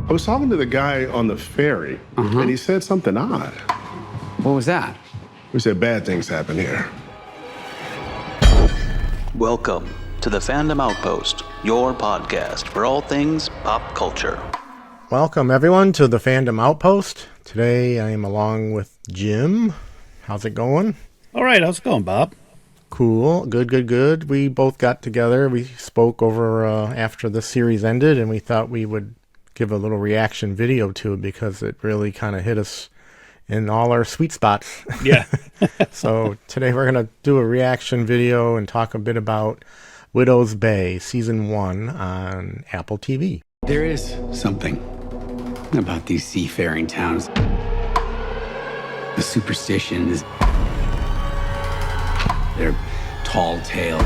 I was talking to the guy on the ferry, and he said something odd. What was that? We said bad things happen here. Welcome to the Fandom Outpost, your podcast for all things pop culture. Welcome, everyone, to the Fandom Outpost. Today, I am along with Jim. How's it going? All right, how's it going, Bob? Cool. Good. We both got together. We spoke over after the series ended, and we thought we would give a little reaction video to it because it really kind of hit us in all our sweet spots. Yeah. So today we're going to do a reaction video and talk a bit about Widow's Bay Season 1 on Apple TV. There is something about these seafaring towns. The superstitions, their tall tales.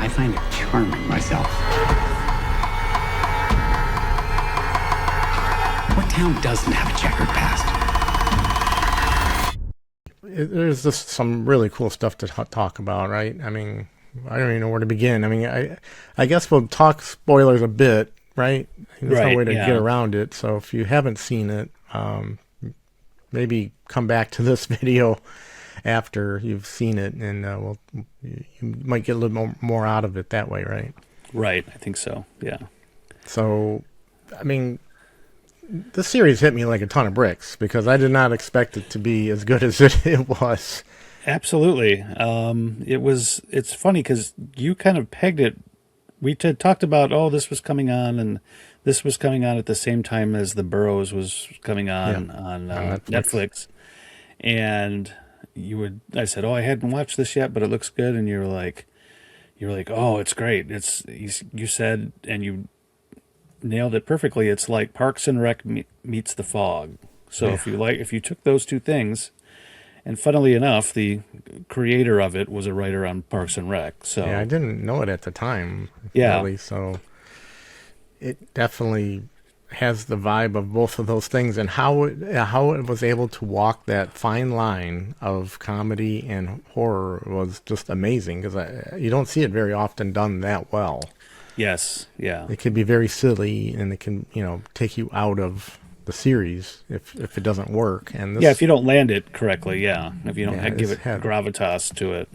I find it charming myself. What town doesn't have a checkered past? There's just some really cool stuff to talk about, right? I mean, I don't even know where to begin. I mean, I guess we'll talk spoilers a bit, right? There's no way to get around it. So if you haven't seen it, maybe come back to this video after you've seen it, and you might get a little more out of it that way, right? Right, I think so, yeah. So, I mean, this series hit me like a ton of bricks because I did not expect it to be as good as it was. Absolutely. It's funny because you kind of pegged it. We talked about, this was coming on, and this was coming on at the same time as The Burrows was coming on Netflix. And I said, I hadn't watched this yet, but it looks good. And you were like, oh, it's great. You said, and you nailed it perfectly. It's like Parks and Rec meets The Fog. So if you took those two things, and funnily enough, the creator of it was a writer on Parks and Rec. So yeah, I didn't know it at the time. Yeah. Really, so it definitely has the vibe of both of those things, and how it was able to walk that fine line of comedy and horror was just amazing because you don't see it very often done that well. Yes, yeah. It can be very silly, and it can take you out of the series if it doesn't work. And if you don't land it correctly, if you don't give it gravitas to it.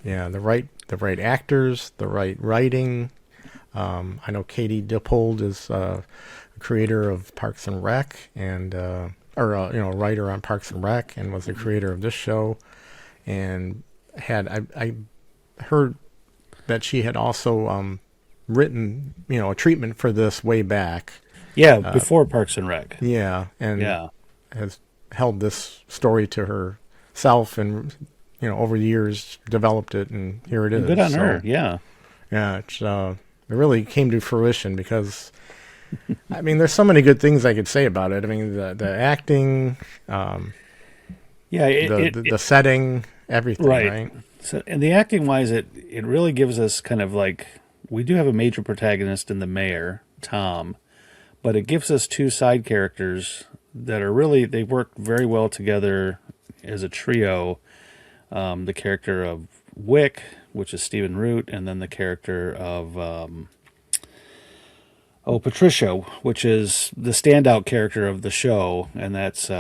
Yeah, the right actors, the right writing. I know Katie Dippold is creator of Parks and Rec, and writer on Parks and Rec, and was the creator of this show. And I heard that she had also written a treatment for this way back. Yeah, before Parks and Rec. Yeah, and has held this story to herself, and over the years developed it, and here it is. Good on her. Yeah. Yeah, it really came to fruition because, I mean, there's so many good things I could say about it. I mean, the acting, the setting, everything, right? So, and the acting wise, it really gives us kind of like, we do have a major protagonist in the mayor, Tom, but it gives us two side characters that are really, they work very well together as a trio. The character of Wick, which is Stephen Root, and then the character of Patricia, which is the standout character of the show, and that's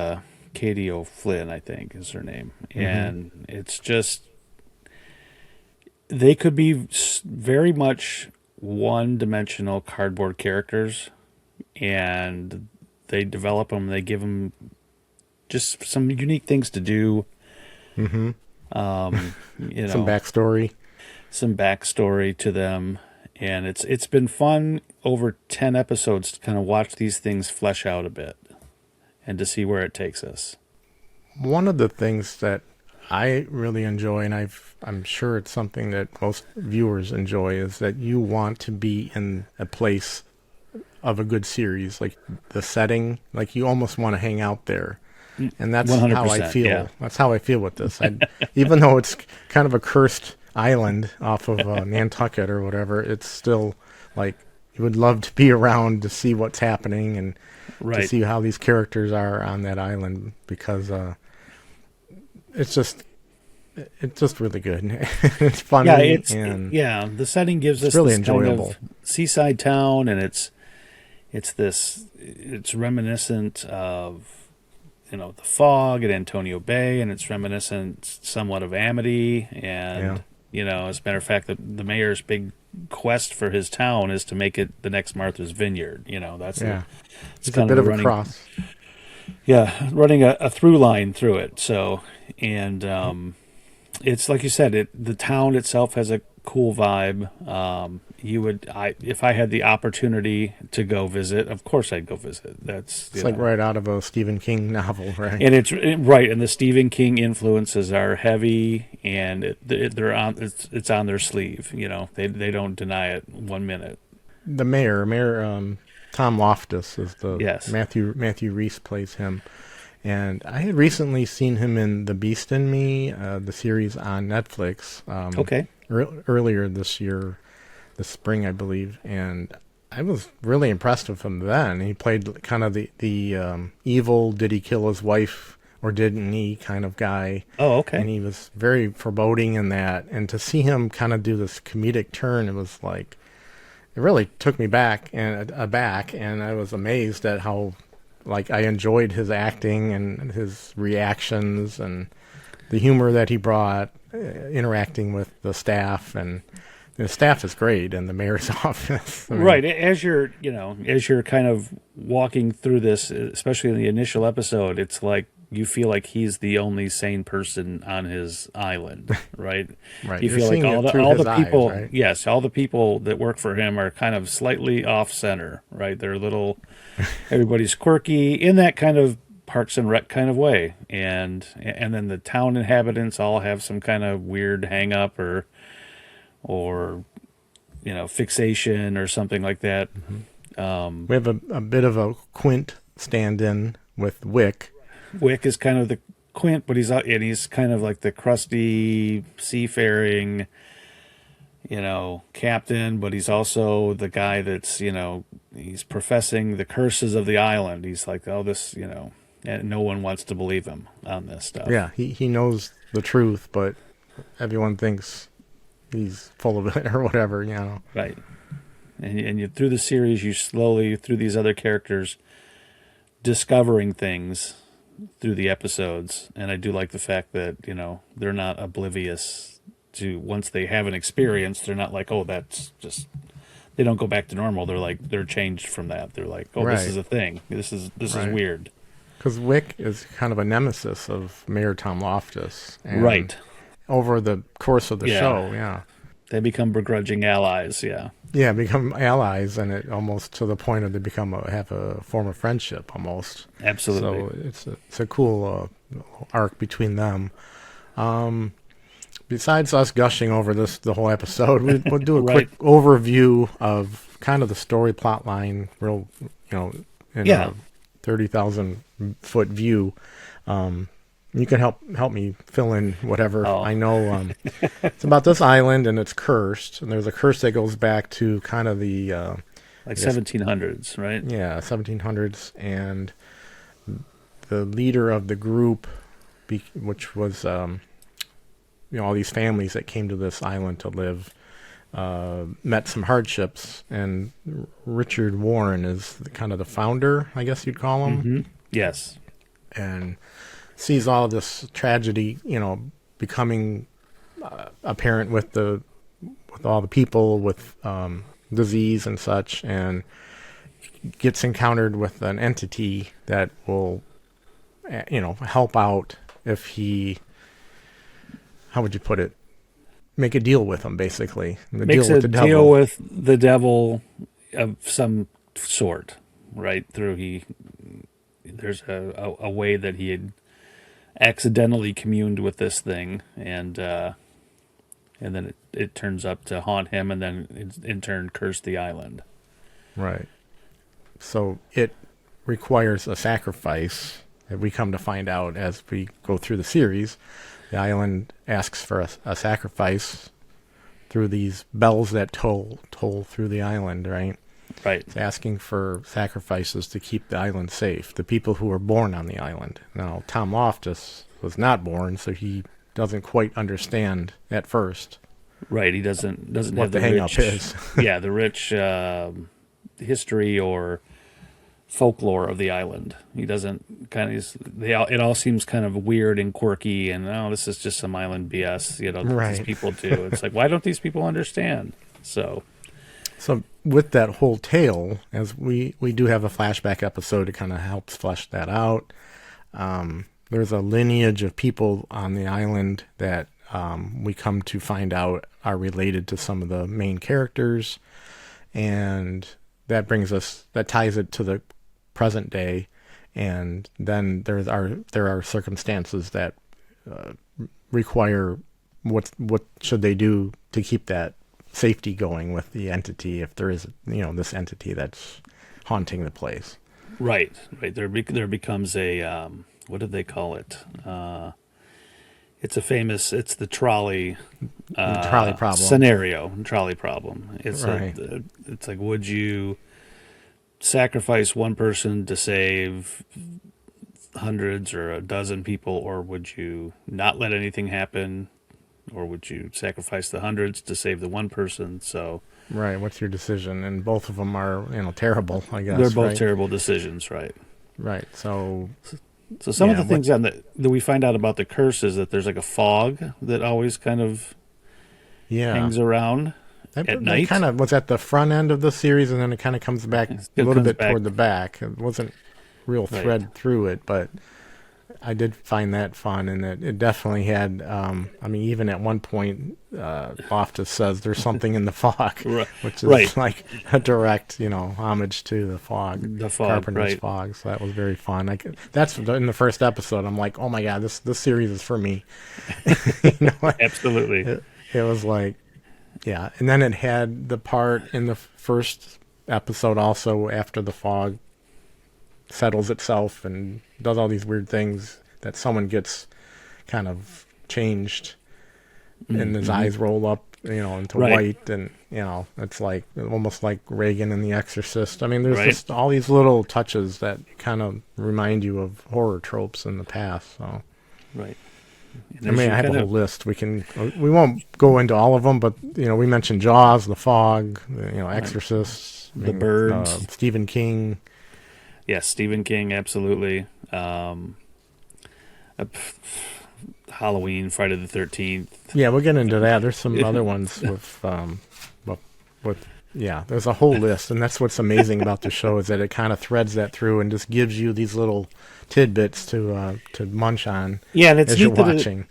Katie O'Flynn, I think is her name. Mm-hmm. And it's just, they could be very much one-dimensional cardboard characters, and they develop them, they give them just some unique things to do. Mm-hmm. Some backstory to them, and it's been fun over 10 episodes to kind of watch these things flesh out a bit and to see where it takes us. One of the things that I really enjoy, and I'm sure it's something that most viewers enjoy, is that you want to be in a place of a good series, like the setting, like you almost want to hang out there. And that's how I feel. Yeah. That's how I feel with this. Even though it's kind of a cursed island off of Nantucket or whatever, it's still like you would love to be around to see what's happening and to see how these characters are on that island, because it's just really good. It's funny. The setting gives us really this enjoyable kind of seaside town, and it's it's reminiscent of, the Fog at Antonio Bay, and it's reminiscent somewhat of Amity. And, as a matter of fact, the mayor's big quest for his town is to make it the next Martha's Vineyard. It's It's kind a bit of a running, cross. Yeah, running a through line through it. So, and it's like you said, the town itself has a cool vibe. If I had the opportunity to go visit, of course I'd go visit. It's like right out of a Stephen King novel, right? And right, and the Stephen King influences are heavy, and it's on their sleeve. They don't deny it 1 minute. The mayor, Tom Loftus is the Yes. Matthew Reese plays him, and I had recently seen him in The Beast in Me, the series on Netflix. Okay. Earlier this year, the spring, I believe, and I was really impressed with him then. He played kind of the evil, did he kill his wife or didn't he kind of guy. Oh, okay. And he was very foreboding in that. And to see him kind of do this comedic turn, it was like, it really took me aback, and I was amazed at how, like, I enjoyed his acting and his reactions and the humor that he brought, interacting with the staff, and the staff is great, and the mayor's office. Right. As you're kind of walking through this, especially in the initial episode, it's like you feel like he's the only sane person on his island, right? Right. You You're feel like seeing all it the through his people, eyes, right? yes, all the people that work for him are kind of slightly off center, right? They're everybody's quirky in that kind of Parks and Rec kind of way, and then the town inhabitants all have some kind of weird hang up or fixation or something like that. Mm-hmm. We have a bit of a Quint stand-in with Wick. Wick is kind of the Quint, but he's kind of like the crusty seafaring, captain, but he's also the guy that's, he's professing the curses of the island. He's like, oh, this, and no one wants to believe him on this stuff. Yeah, he knows the truth, but everyone thinks he's full of it or whatever, Right. And you through the series, you slowly, through these other characters, discovering things through the episodes. And I do like the fact that, they're not oblivious to, once they have an experience, they're not like, oh, that's just, they don't go back to normal. They're like, they're changed from that. They're like, oh, Right. This is a thing. This is weird. Because Wick is kind of a nemesis of Mayor Tom Loftus. And Right. over the course of the show, They become begrudging allies, Yeah, become allies, and it almost to the point of they have a form of friendship almost. Absolutely. So it's a cool arc between them. Besides us gushing over the whole episode, we'll do a Right. quick overview of kind of the story plot line, real, in a 30,000 foot view. You can help me fill in whatever I know. It's about this island, and it's cursed, and there's a curse that goes back to kind of the 1700s, right? Yeah, 1700s, and the leader of the group, which was all these families that came to this island to live, met some hardships, and Richard Warren is kind of the founder, I guess you'd call him. Mm-hmm. Yes. And sees all of this tragedy, becoming apparent with all the people with disease and such, and gets encountered with an entity that will, help out if he, how would you put it, make a deal with him, basically. Makes a deal with the devil of some sort, right? There's a way that he had accidentally communed with this thing, and then it turns up to haunt him, and then in turn curse the island. Right. So it requires a sacrifice that we come to find out as we go through the series. The island asks for a sacrifice through these bells that toll through the island, right? Right. It's asking for sacrifices to keep the island safe. The people who were born on the island. Now, Tom Loftus was not born, so he doesn't quite understand at first. Right. He doesn't what have the hang-up is. the rich history or folklore of the island. He doesn't kind of, it all seems kind of weird and quirky, and this is just some island BS, that these Right. people do. It's like, why don't these people understand? So with that whole tale, as we do have a flashback episode, it kind of helps flesh that out. There's a lineage of people on the island that we come to find out are related to some of the main characters, and that ties it to the present day. And then there are circumstances that require what should they do to keep that safety going with the entity, if there is this entity that's haunting the place. right. There becomes a what did they call it? It's the trolley Trolley problem. scenario. Trolley problem. It's Right. it's like, would you sacrifice one person to save hundreds or a dozen people, or would you not let anything happen, or would you sacrifice the hundreds to save the one person? So Right. What's your decision? And both of them are terrible, I guess. they're both right? terrible decisions, right? Right. So So some of Yeah, the things that we find out about the curse is that there's like a fog that always kind of yeah, hangs around at night. kind of was at the front end of the series, and then it kind of comes back a little comes bit back. toward the back. It wasn't real Right. thread through it, but I did find that fun, and it definitely had. Even at one point, Loftus says there's something in the fog, Right. which is Right. like a direct, homage to the fog, The fog, Carpenter's right. fog. So that was very fun. That's in the first episode. I'm like, oh my god, this series is for me. Absolutely. It was like, yeah. And then it had the part in the first episode also after the fog settles itself and does all these weird things that someone gets kind of changed and his eyes roll up, into Right. white. And, it's like almost like Reagan in The Exorcist. I mean, there's Right. just all these little touches that kind of remind you of horror tropes in the past. So. Right. I mean, I have a whole list. We won't go into all of them, but we mentioned Jaws, The Fog, Exorcist, The Birds. Stephen King. Yes, Stephen King, absolutely. Halloween, Friday the 13th. Yeah, we'll get into that. There's some other ones there's a whole list, and that's what's amazing about the show is that it kind of threads that through and just gives you these little tidbits to munch on. Yeah, and it's as you're neat that watching.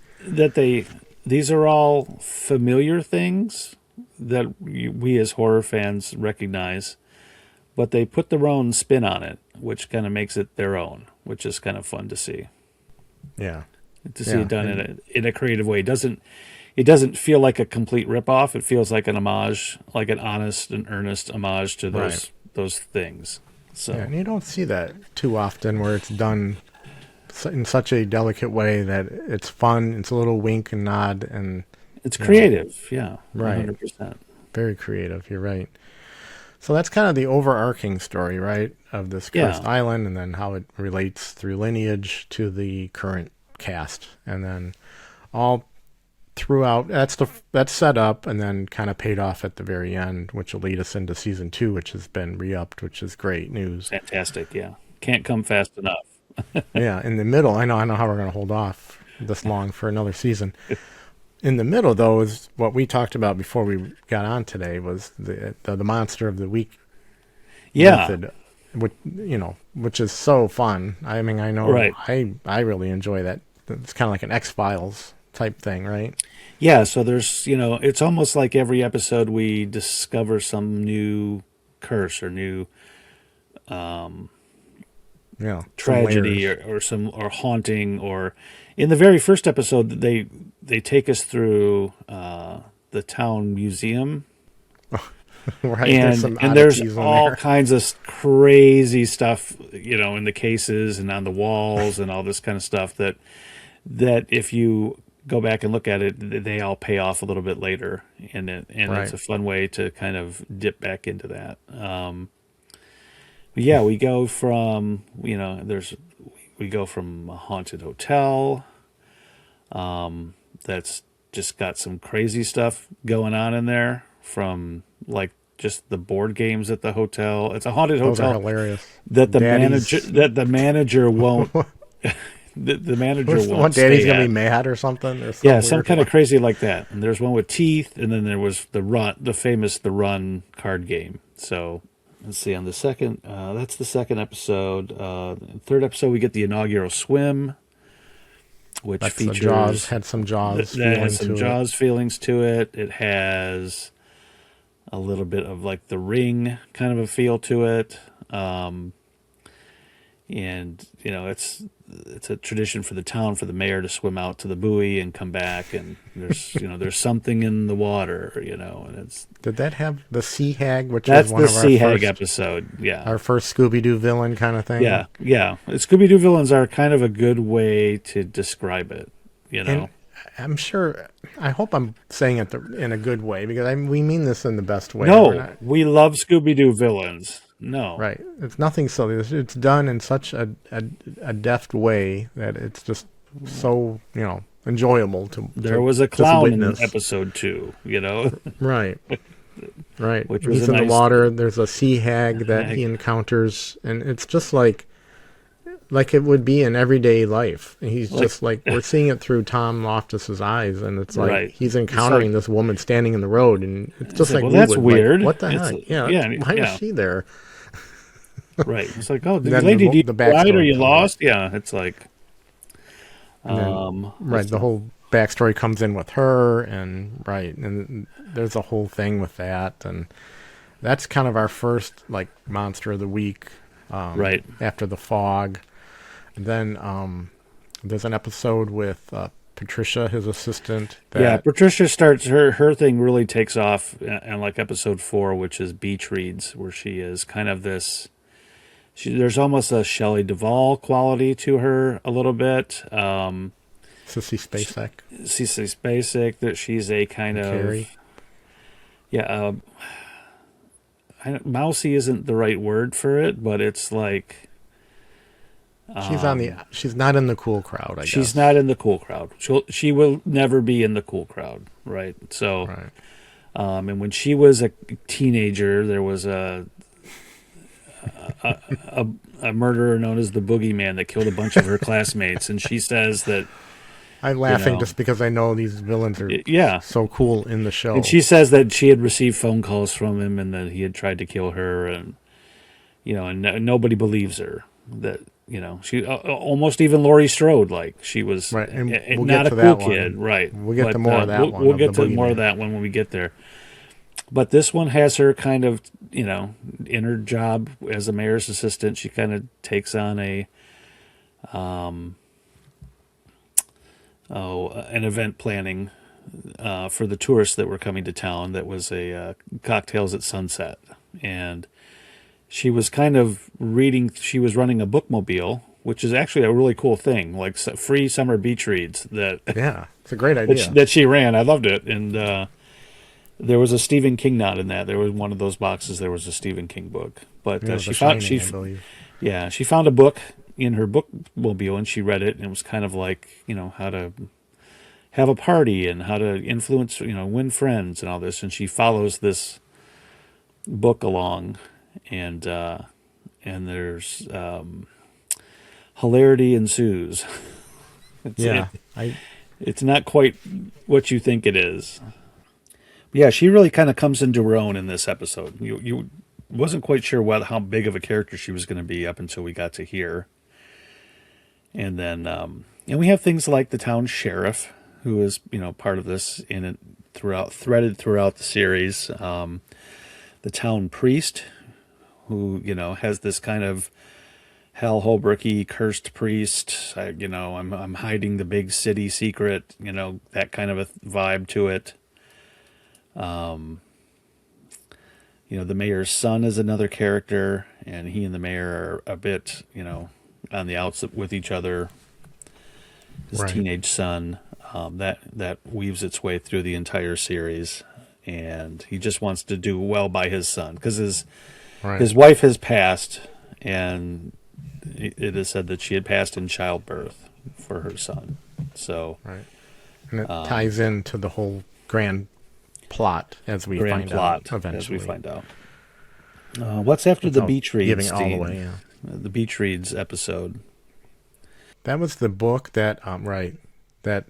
These are all familiar things that we as horror fans recognize, but they put their own spin on it, which kind of makes it their own, which is kind of fun to see. Yeah. To see it done in a creative way. It doesn't feel like a complete ripoff. It feels like an homage, like an honest and earnest homage to those things. So Yeah, and you don't see that too often where it's done in such a delicate way that it's fun. It's a little wink and nod, and it's creative. Yeah, Right. 100%. very creative. You're right. So that's kind of the overarching story, right, of this cursed island, and then how it relates through lineage to the current cast, and then all throughout that's set up and then kind of paid off at the very end, which will lead us into season 2, which has been re-upped, which is great news. Fantastic. Yeah, can't come fast enough. Yeah, in the middle, I know how we're going to hold off this long for another season. In the middle, though, is what we talked about before we got on today, was the monster of the week method, which is so fun. I mean, I know Right. I really enjoy that. It's kind of like an X-Files type thing, right? Yeah, so there's, it's almost like every episode we discover some new curse or new Yeah, tragedy or haunting, or in the very first episode they take us through the town museum, right. and there's oddities in all there. kinds of crazy stuff, in the cases and on the walls and all this kind of stuff that if you go back and look at it, they all pay off a little bit later, and it's a fun way to kind of dip back into that. Yeah, we go from we go from a haunted hotel that's just got some crazy stuff going on in there, from like just the board games at the hotel. It's a haunted Those are hotel hilarious. that the Daddy's- manager won't. The manager won't. What, Daddy's stay gonna at. be mad or something? Or Yeah, some weird kind of one. crazy like that. And there's one with teeth, and then there was the famous Run card game. So let's see on the second. That's the second episode. Third episode, we get the inaugural swim, which That's features Jaws. Had some Jaws. that feeling has some to it. Jaws feelings to it. It has a little bit of like The Ring kind of a feel to it. And it's a tradition for the town for the mayor to swim out to the buoy and come back, and there's something in the water, and it's Did that have the Sea Hag, which that's was one the of our Sea Hag first, episode. Yeah, our first Scooby Doo villain kind of thing? yeah. Scooby Doo villains are kind of a good way to describe it. And I'm sure. I hope I'm saying it in a good way, because we mean this in the best way. We're No, not- we love Scooby Doo villains. No, right. It's nothing silly. It's done in such a deft way that it's just so enjoyable to. There to was a just clown in witness. episode 2. Right. Right. Which was He's a in the nice- water. There's a sea hag that Hag. he encounters, and it's just like it would be in everyday life. And he's just like we're seeing it through Tom Loftus's eyes, and it's like Right. he's encountering this woman standing in the road, and it's just like well, we that's would, like, weird. what the It's- heck? Yeah. yeah, Why yeah. was she there? Right. It's like, oh, Then lady, the did you backstory ride or you comes lost? Yeah. It's like, And then, right, the whole backstory comes in with her, and there's a whole thing with that, and that's kind of our first like monster of the week, Right. after the fog. And then there's an episode with Patricia, his assistant. yeah, Patricia starts her thing really takes off in like episode 4, which is Beach Reads, where she is kind of this. There's almost a Shelley Duvall quality to her a little bit. Sissy Spacek. Cece Spacek, that she's a kind of Carrie. yeah. Mousy isn't the right word for it, but it's like She's not in the cool crowd. I guess she's not in the cool crowd. She will never be in the cool crowd, right? So, Right. And when she was a teenager, there was a murderer known as the Boogeyman that killed a bunch of her classmates, and she says that. I'm laughing know. just because I know these villains are Yeah. so cool in the show. And she says that she had received phone calls from him and that he had tried to kill her, and nobody believes her. That she almost even Laurie Strode, like she was Right, and we'll not get a to cool that one. kid, right? We'll get to more of that one, We'll of get the to more Boogeyman. of that one when we get there. But this one has her kind of, in her job as a mayor's assistant, she kind of takes on an event planning for the tourists that were coming to town. That was a cocktails at sunset, and she was kind of reading. She was running a bookmobile, which is actually a really cool thing, like free summer beach reads that Yeah, it's a great idea. that she ran. I loved it, and there was a Stephen King nod in that. There was one of those boxes. There was a Stephen King book, but Yeah, she The found Shining, I believe. yeah, she found a book in her bookmobile, and she read it, and it was kind of like how to have a party and how to influence, win friends and all this. And she follows this book along, and there's hilarity ensues. It's not quite what you think it is. Yeah, she really kind of comes into her own in this episode. You wasn't quite sure how big of a character she was going to be up until we got to here. And then and we have things like the town sheriff, who is part of this threaded throughout the series. The town priest, who has this kind of Hal Holbrook-y cursed priest. I'm hiding the big city secret. That kind of a vibe to it. The mayor's son is another character, and he and the mayor are a bit, on the outs with each other. His Right. teenage son, that weaves its way through the entire series, and he just wants to do well by his son because his wife has passed, and it is said that she had passed in childbirth for her son. So, Right. And it ties into the whole grand plot as we grand find plot out eventually. as we find out. What's after the without beach reads? giving it all Dean? away. Yeah. The beach reads episode. That was the book that right. That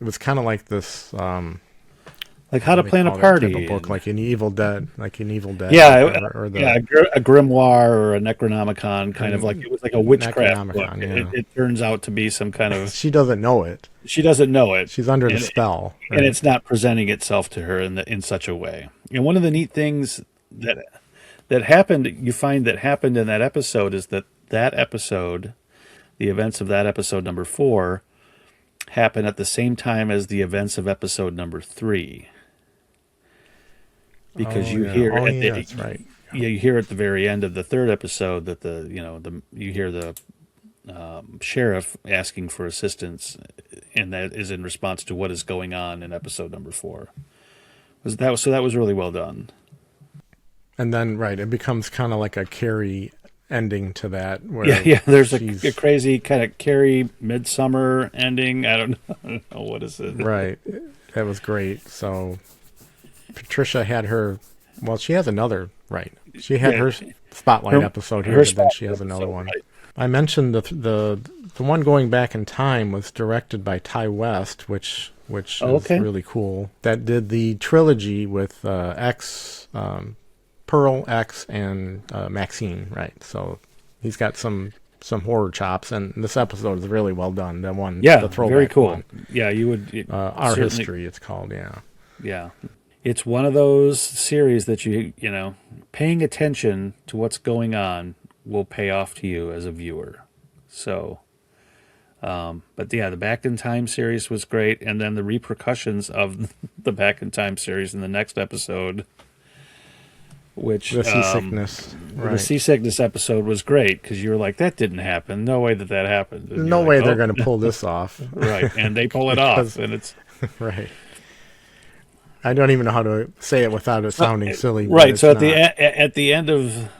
it was kind of like this. Like How to They Plan a call that Party. type of book, like an Evil Dead, Yeah, or whatever, or the a grimoire or a Necronomicon, kind of like it was like a witchcraft book. Necronomicon, yeah. It turns out to be some kind of. She doesn't know it. She doesn't know it. She's under the And spell, and right? it's not presenting itself to her in such a way. And one of the neat things that happened, you find that happened in that episode, is that episode, the events of that episode number 4, happen at the same time as the events of episode number 3. Because you hear that's right. you hear at the very end of the 3rd episode that you hear the sheriff asking for assistance, and that is in response to what is going on in episode number 4. So that was really well done. And then it becomes kind of like a Carrie ending to that. Where Yeah. There's a crazy kind of Carrie Midsummer ending. I don't know what is it. Right. That was great. So Patricia had her. Well, she has another. Right. She had her spotlight episode here, but then she has another one. Right. I mentioned the one going back in time was directed by Ty West, which is really cool. That did the trilogy with Pearl, X, and Maxine. Right. So he's got some horror chops, and this episode is really well done. That one, the throwback very cool. one. Yeah, you would. Our History, it's called. Yeah. Yeah. It's one of those series that paying attention to what's going on will pay off to you as a viewer. So, but yeah, the Back in Time series was great. And then the repercussions of the Back in Time series in the next episode, which The seasickness. the seasickness episode was great because you were like, that didn't happen. No way that happened. And No you're way like, they're going to pull this off. Right. And they pull it off. And it's right. I don't even know how to say it without it sounding silly. but right. it's So at not. at the end of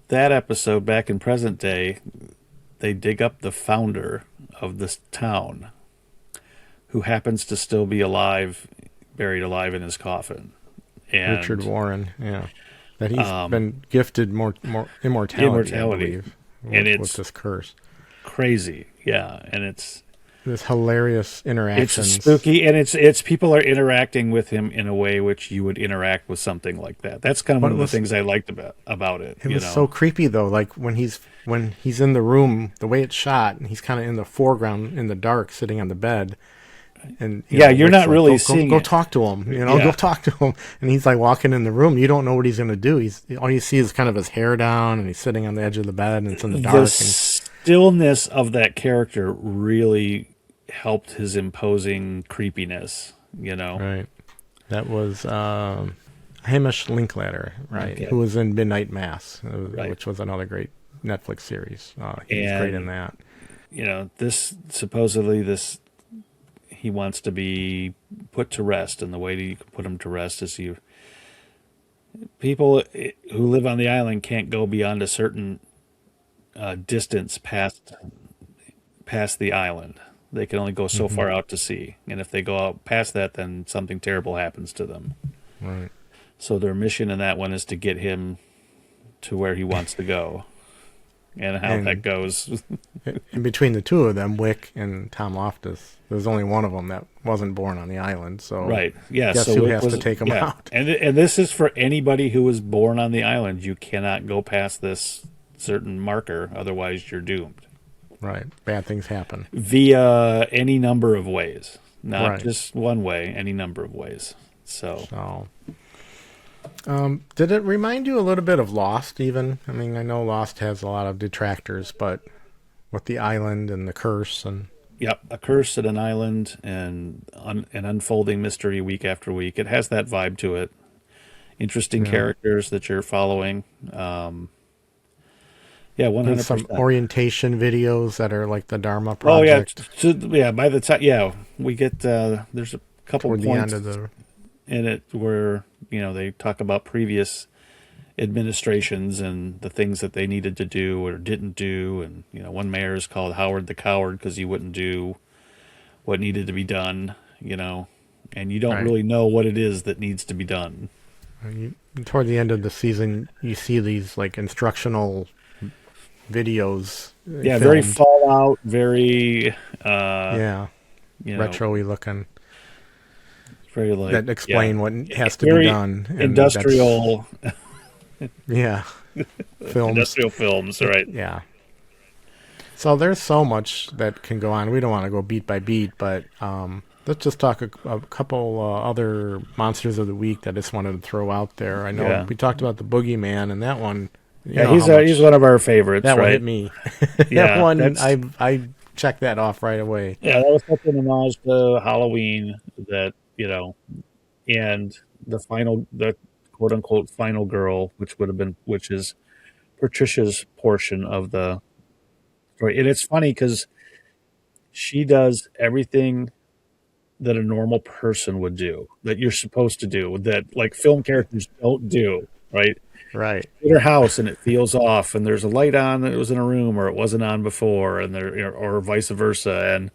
that episode, back in present day, they dig up the founder of this town, who happens to still be alive, buried alive in his coffin. And Richard Warren, yeah. That he's been gifted more immortality, I believe, and it's with this curse. crazy, yeah. And it's This hilarious interactions. It's spooky, and it's people are interacting with him in a way which you would interact with something like that. That's kind of one of the things I liked about it. It was so creepy though. Like when he's in the room, the way it's shot, and he's kind of in the foreground in the dark, sitting on the bed. And you're not really seeing. Go talk to him. Go talk to him. And he's like walking in the room. You don't know what he's going to do. All you see is kind of his hair down, and he's sitting on the edge of the bed, and it's in the dark. The stillness of that character really helped his imposing creepiness, Right. That was Hamish Linklater, right? Okay. Who was in Midnight Mass, Right. which was another great Netflix series. He was great in that. This supposedly he wants to be put to rest, and the way that you can put him to rest is people who live on the island can't go beyond a certain distance past the island. They can only go so far out to sea, and if they go out past that, then something terrible happens to them. Right. So their mission in that one is to get him to where he wants to go, and how that goes. In between the two of them, Wick and Tom Loftus, there's only one of them that wasn't born on the island. So Right. Yeah. guess so who Wick has to take him out? And this is for anybody who was born on the island. You cannot go past this certain marker, otherwise you're doomed. Right. Bad things happen. Via any number of ways, not Right. just one way, any number of ways. So, did it remind you a little bit of Lost even? I mean, I know Lost has a lot of detractors, but with the island and the curse and... Yep, a curse at an island and an unfolding mystery week after week. It has that vibe to it. Interesting characters that you're following. Yeah, 100%. And some orientation videos that are like the Dharma Project. Oh yeah, by the time we get there's a couple toward points the end of the... in it where they talk about previous administrations and the things that they needed to do or didn't do, and one mayor is called Howard the Coward because he wouldn't do what needed to be done, and you don't Right. really know what it is that needs to be done. Toward the end of the season, you see these like instructional videos. Yeah, very filmed. Fallout, very Yeah, you know, retro-y looking. very like That explain what has to be very done. And industrial yeah, films. industrial films, right? Yeah. So there's so much that can go on. We don't want to go beat by beat, but let's just talk a couple other monsters of the week that I just wanted to throw out there. I know we talked about the Boogeyman, and that one. Yeah, he's one of our favorites. That right? one hit me. Yeah, that one I checked that off right away. Yeah, that was such an homage to Halloween that and the quote unquote final girl, which is Patricia's portion of the story. And it's funny because she does everything that a normal person would do, that you're supposed to do, that like film characters don't do, right? Right. In her house and it feels off, and there's a light on that was in a room or it wasn't on before, and or vice versa, and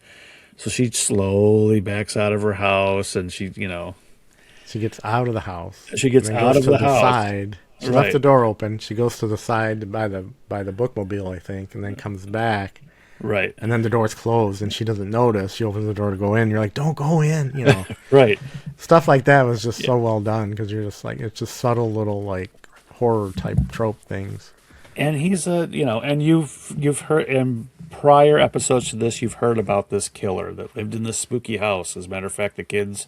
so she slowly backs out of her house, and she gets out of the house. She gets and out goes of to the house. Side. She Right. left the door open. She goes to the side by the bookmobile, I think, and then comes back. Right. And then the door's closed, and she doesn't notice. She opens the door to go in. You're like, don't go in, Right. Stuff like that was just so well done because you're just like, it's just subtle little like horror type trope things. And he's and you've heard in prior episodes to this, you've heard about this killer that lived in this spooky house. As a matter of fact, the kids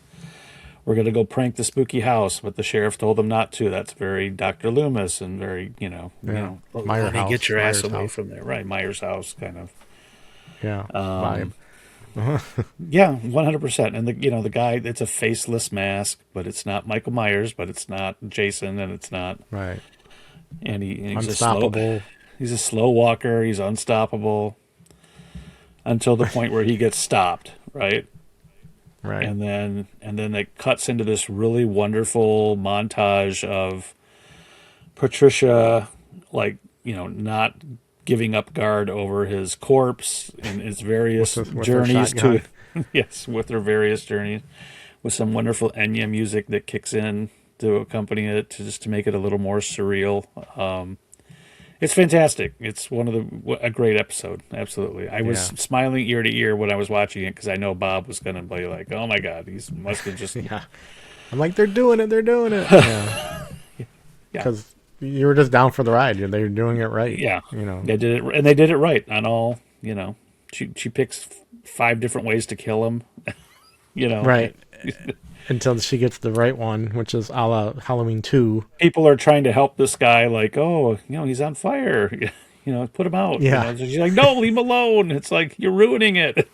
were going to go prank the spooky house, but the sheriff told them not to. That's very Dr. Loomis and very, Meyer house. Get your ass Myers away house. from there. Right. Myers house kind of. Yeah. Vibe. Yeah, 100%. And the guy, it's a faceless mask, but it's not Michael Myers, but it's not Jason, and it's not Right. And he's Unstoppable. He's a slow walker. He's unstoppable until the point where he gets stopped, right? Right. And then it cuts into this really wonderful montage of Patricia, not giving up guard over his corpse and his various with her journeys to shotgun. yes, with her various journeys, with some wonderful Enya music that kicks in to accompany it to make it a little more surreal. It's fantastic. It's a great episode. Absolutely. I was smiling ear to ear when I was watching it because I know Bob was going to be like, "Oh my God, he must have just." Yeah. I'm like, they're doing it. Yeah. Because you were just down for the ride. They were doing it right. Yeah. They did it, and they did it right on all. She picks 5 different ways to kill him. Right. Until she gets the right one, which is a la Halloween 2. People are trying to help this guy, like, oh, he's on fire. Put him out. Yeah. She's like, no, leave him alone. It's like, you're ruining it.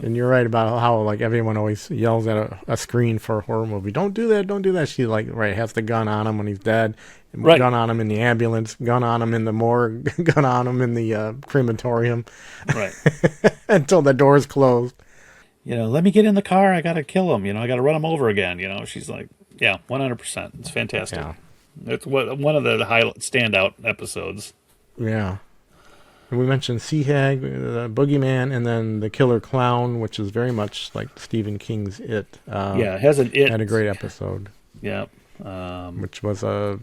And you're right about how like everyone always yells at a screen for a horror movie. Don't do that. Don't do that. She has the gun on him when he's dead. Right. Gun on him in the ambulance. Gun on him in the morgue. Gun on him in the crematorium. Right. Until the door's closed. Let me get in the car. I got to kill him. I got to run him over again. She's like, yeah, 100%. It's fantastic. Yeah. It's one of the standout episodes. Yeah. And we mentioned Sea Hag, the Boogeyman, and then the Killer Clown, which is very much like Stephen King's It. It has an It. Had a great episode. Yeah. Which was a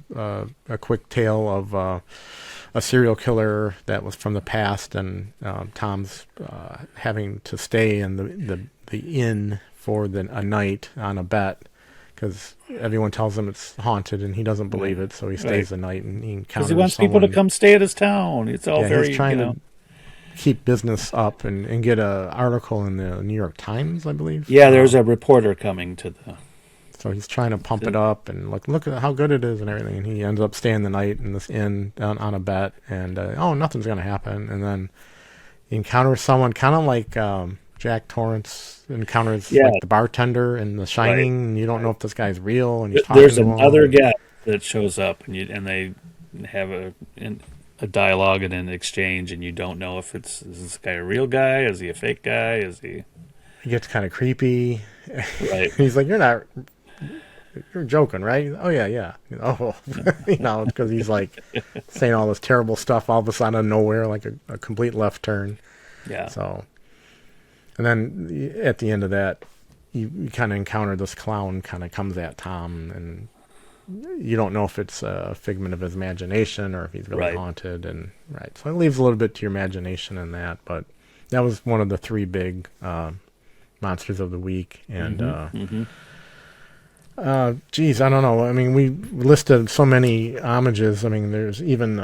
quick tale of a serial killer that was from the past, and Tom's having to stay in the inn for a night on a bet because everyone tells him it's haunted and he doesn't believe it, so he stays the night and he encounters because he wants people to come stay at his town. It's all very he's trying to keep business up and get an article in the New York Times, I believe. Yeah, there's a reporter coming to the. So he's trying to pump it up and look at how good it is and everything. And he ends up staying the night in this inn on a bet. And, nothing's going to happen. And then he encounters someone kind of like Jack Torrance encounters like the bartender in The Shining. Right. And you don't know if this guy's real. And he's talking There's to another him. guy that shows up and they have a dialogue and an exchange. And you don't know if is this guy a real guy? Is he a fake guy? Is he... He gets kind of creepy. Right. He's like, you're joking, right? Oh, yeah. Oh, because he's like saying all this terrible stuff all of a sudden out of nowhere, like a complete left turn. Yeah. So, and then at the end of that, you kind of encounter this clown kind of comes at Tom, and you don't know if it's a figment of his imagination or if he's really Right. haunted, so it leaves a little bit to your imagination in that. But that was one of the three big monsters of the week, and geez, I don't know. I mean, we listed so many homages. I mean, there's even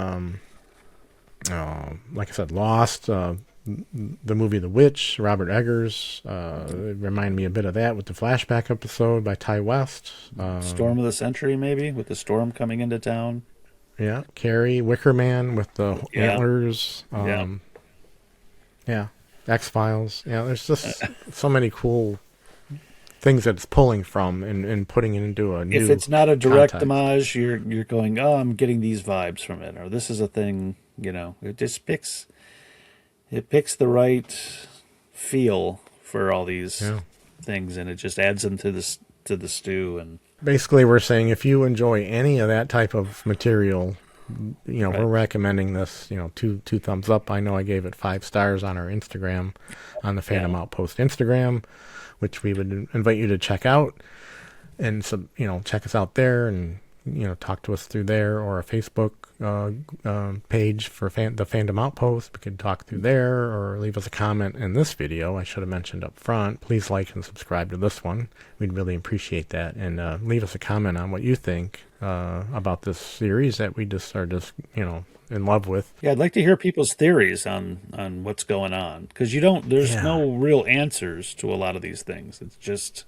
like I said, Lost, the movie The Witch, Robert Eggers. It reminded me a bit of that with the flashback episode by Ty West. Storm of the Century, maybe, with the storm coming into town. Yeah, Carrie, Wicker Man with the Yeah. antlers. Yeah, X-Files. Yeah, there's just so many cool things that it's pulling from and putting it into a new If it's not a direct context. homage, you're going, oh, I'm getting these vibes from it, or this is a thing. It just picks the right feel for all these things, and it just adds them to the stew. And Basically, we're saying if you enjoy any of that type of material, Right. we're recommending this. Two thumbs up. I know I gave it 5 stars on our Instagram, on the Fandom Outpost Instagram, which we would invite you to check out, and so check us out there, and talk to us through there, or a Facebook page for the Fandom Outpost. We could talk through there, or leave us a comment in this video. I should have mentioned up front. Please like and subscribe to this one. We'd really appreciate that, and leave us a comment on what you think about this series that we just are in love with. yeah, I'd like to hear people's theories on what's going on, because there's no real answers to a lot of these things. It's just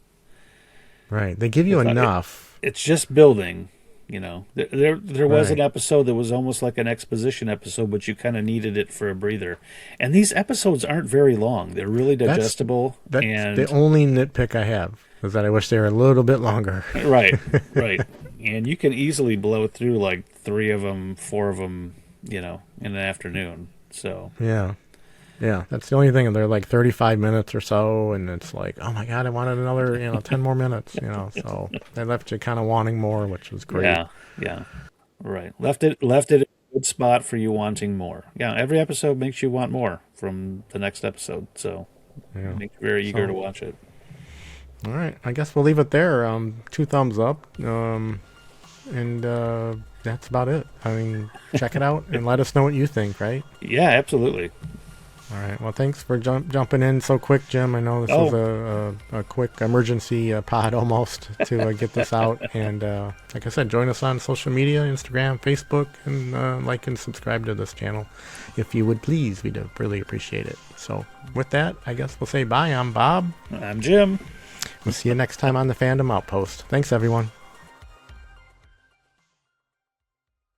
Right, they give you enough. it's just building. There was Right. an episode that was almost like an exposition episode, but you kind of needed it for a breather. And these episodes aren't very long; they're really digestible. That's and the only nitpick I have, is that I wish they were a little bit longer. right, and you can easily blow through like 3 of them, 4 of them, in an afternoon. So Yeah, that's the only thing. They're like 35 minutes or so, and it's like, oh my God, I wanted another, 10 more minutes, so they left you kind of wanting more, which was great. yeah, right. Left it in a good spot for you wanting more. Yeah, every episode makes you want more from the next episode. So it makes you very eager to watch it. All right, I guess we'll leave it there. 2 thumbs up, and that's about it. I mean, check it out and let us know what you think, right? Yeah, absolutely. All right. Well, thanks for jumping in so quick, Jim. I know this was a quick emergency pod almost to get this out. And like I said, join us on social media, Instagram, Facebook, and like and subscribe to this channel if you would please. We'd really appreciate it. So with that, I guess we'll say bye. I'm Bob. I'm Jim. We'll see you next time on the Fandom Outpost. Thanks, everyone.